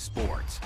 sports.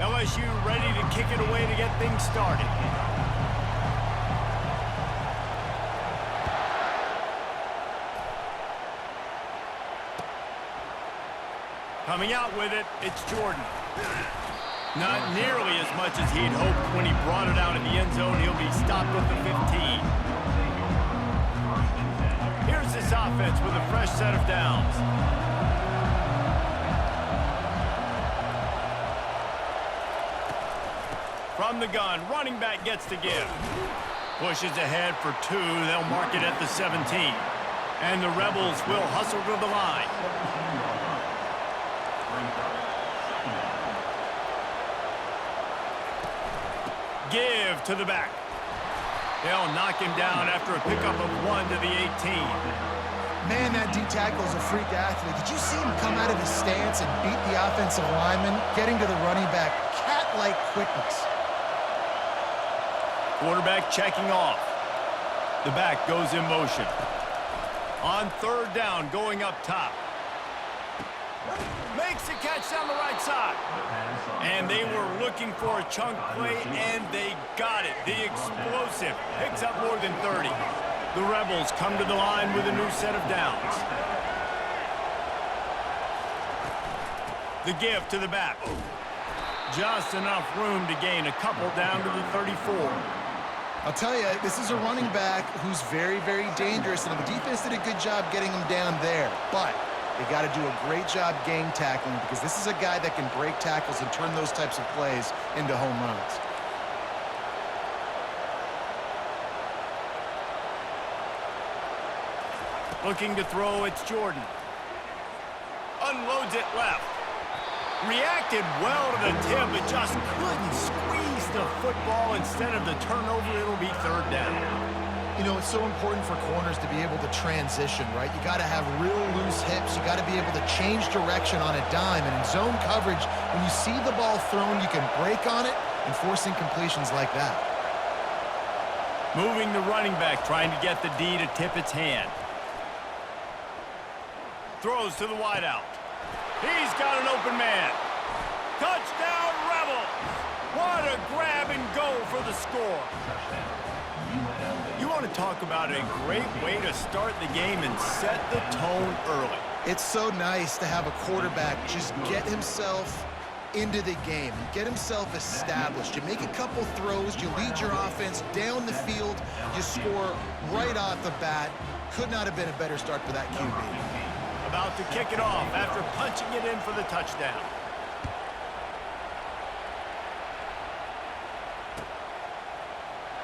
LSU ready to kick it away to get things started. Coming out with it, it's Jordan. Not nearly as much as he'd hoped when he brought it out in the end zone. He'll be stopped at the 15. Here's this offense with a fresh set of downs. From the gun, running back gets to give. Pushes ahead for 2. They'll mark it at the 17. And the Rebels will hustle to the line. Give to the back. They'll knock him down after a pickup of 1 to the 18. Man, that D tackle is a freak athlete. Did you see him come out of his stance and beat the offensive lineman, getting to the running back? Cat-like quickness. Quarterback checking off. The back goes in motion. On 3rd down, going up top. Makes a catch down the right side. And they were looking for a chunk play, and they got it. The explosive picks up more than 30. The Rebels come to the line with a new set of downs. The give to the back. Just enough room to gain a couple down to the 34. I'll tell you, this is a running back who's very, very dangerous, and the defense did a good job getting him down there. But they got to do a great job game tackling, because this is a guy that can break tackles and turn those types of plays into home runs. Looking to throw, it's Jordan. unloads it left. Reacted well to the tip, but just couldn't squeeze the football. Instead of the turnover, it'll be third down. You know, it's so important for corners to be able to transition, right? You got to have real loose hips. You got to be able to change direction on a dime. And in zone coverage, when you see the ball thrown, you can break on it and force incompletions like that. Moving the running back, trying to get the D to tip its hand. Throws to the wideout. He's got an open man. Touchdown, Rebels! What a grab and go for the score. You want to talk about a great way to start the game and set the tone early. It's so nice to have a quarterback just get himself into the game and get himself established. You make a couple throws, you lead your offense down the field, you score right off the bat. Could not have been a better start for that QB. About to kick it off after punching it in for the touchdown.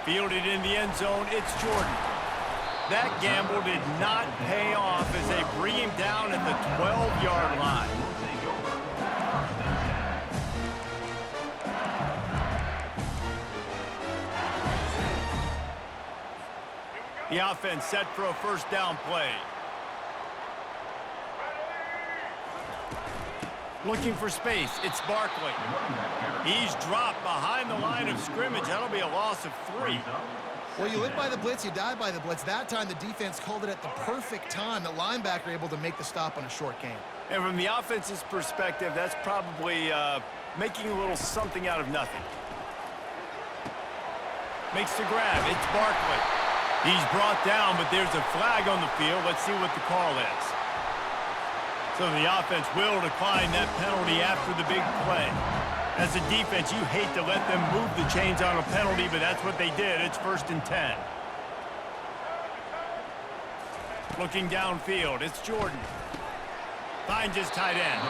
Fielded in the end zone, it's Jordan. That gamble did not pay off as they bring him down at the 12-yard line. The offense set for a first down play. Looking for space, it's Barkley. He's dropped behind the line of scrimmage. That'll be a loss of 3. Well, you live by the blitz, you die by the blitz. That time, the defense called it at the perfect time. The linebacker able to make the stop on a short game. And from the offense's perspective, that's probably making a little something out of nothing. Makes the grab. It's Barkley. He's brought down, but there's a flag on the field. Let's see what the call is. So the offense will decline that penalty after the big play. As a defense, you hate to let them move the chains on a penalty, but that's what they did. It's 1st and 10. Looking downfield, it's Jordan. Finds his tight end.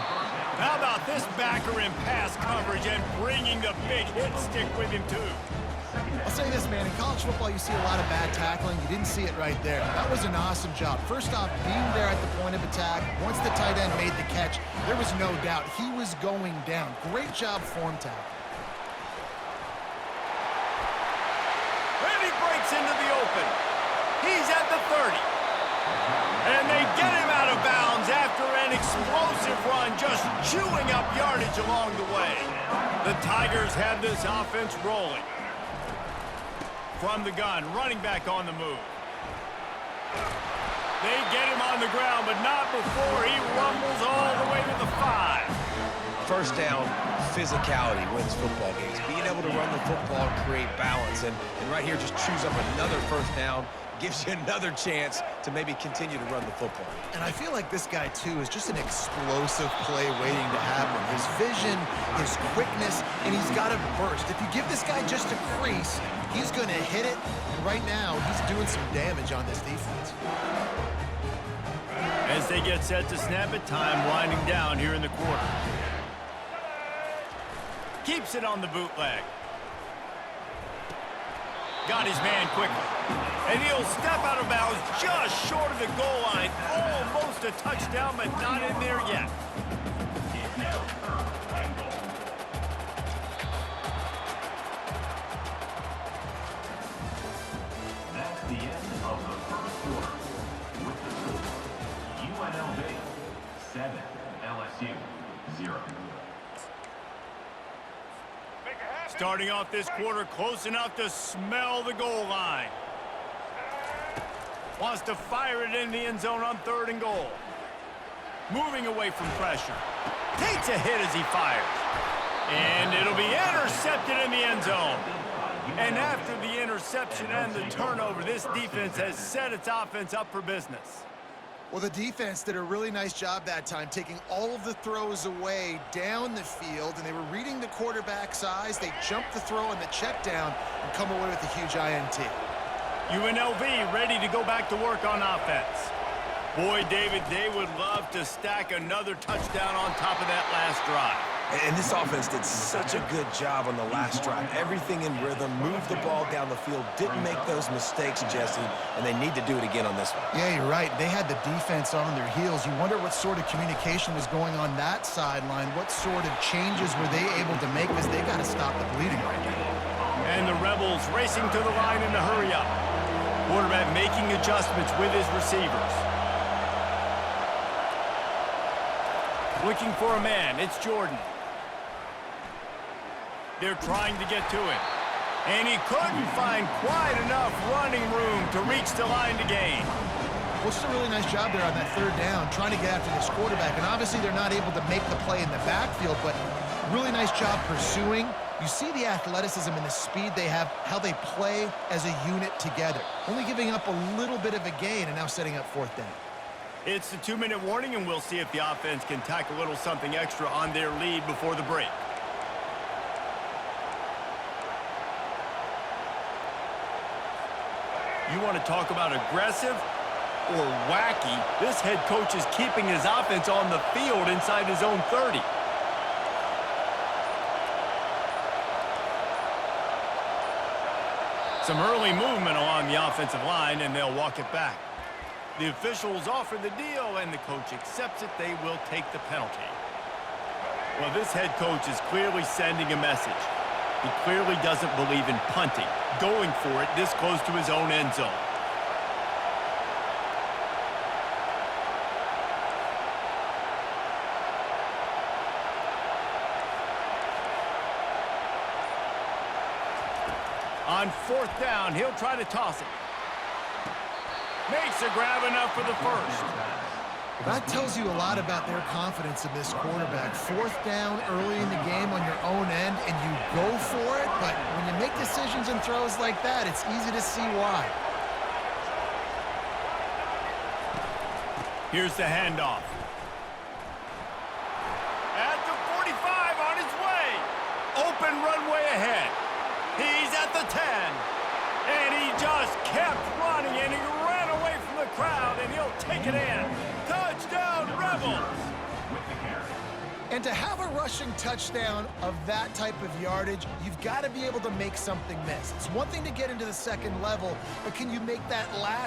How about this backer in pass coverage and bringing the big hit stick with him, too? I'll say this, man. In college football, you see a lot of bad tackling. You didn't see it right there. That was an awesome job. First off, being there at the point of attack. Once the tight end made the catch, there was no doubt he was going down. Great job form tackle. And he breaks into the open. He's at the 30. And they get him out of bounds after an explosive run, just chewing up yardage along the way. The Tigers have this offense rolling. From the gun, running back on the move. They get him on the ground, but not before he rumbles all the way to the 5. First down, physicality wins football games. Being able to run the football and create balance. And right here, just choose up another first down. Gives you another chance to maybe continue to run the football. And I feel like this guy, too, is just an explosive play waiting to happen. His vision, his quickness, and he's got a burst. If you give this guy just a crease, he's going to hit it. And right now, he's doing some damage on this defense. As they get set to snap it, time winding down here in the quarter. Keeps it on the bootleg. Got his man quickly. And he'll step out of bounds just short of the goal line. Almost a touchdown, but not in there yet. That's the end of the first quarter. With the score, UNLV 7, LSU 0. Starting off this quarter close enough to smell the goal line. Wants to fire it in the end zone on 3rd and goal. Moving away from pressure. Takes a hit as he fires. And it'll be intercepted in the end zone. And after the interception and the turnover, this defense has set its offense up for business. Well, the defense did a really nice job that time, taking all of the throws away down the field, and they were reading the quarterback's eyes. They jumped the throw and the check down and come away with a huge INT. UNLV ready to go back to work on offense. Boy, David, they would love to stack another touchdown on top of that last drive. And this offense did such a good job on the last drive. Everything in rhythm, moved the ball down the field, didn't make those mistakes, Jesse, and they need to do it again on this one. Yeah, you're right. They had the defense on their heels. You wonder what sort of communication was going on that sideline. What sort of changes were they able to make, because they got to stop the bleeding right now. And the Rebels racing to the line in a hurry up. Quarterback making adjustments with his receivers. Looking for a man. It's Jordan. They're trying to get to it. And he couldn't find quite enough running room to reach the line to gain. Well, it's a really nice job there on that third down, trying to get after this quarterback. And obviously they're not able to make the play in the backfield, but really nice job pursuing. You see the athleticism and the speed they have, how they play as a unit together. Only giving up a little bit of a gain and now setting up fourth down. It's the 2-minute warning, and we'll see if the offense can tack a little something extra on their lead before the break. You want to talk about aggressive or wacky? This head coach is keeping his offense on the field inside his own 30. Some early movement along the offensive line, and they'll walk it back. The officials offer the deal, and the coach accepts it. They will take the penalty. Well, this head coach is clearly sending a message. He clearly doesn't believe in punting, going for it this close to his own end zone. On fourth down, he'll try to toss it. Makes a grab enough for the first. That tells you a lot about their confidence in this quarterback. Fourth down early in the game on your own end, and you go for it, but when you make decisions and throws like that, it's easy to see why. Here's the handoff. At the 45, on his way. Open runway ahead. He's at the 10. And he just kept running, and he ran away from the crowd, and he'll take it in. Touchdown, Rebels! And to have a rushing touchdown of that type of yardage, you've got to be able to make something miss. It's one thing to get into the second level, but can you make that last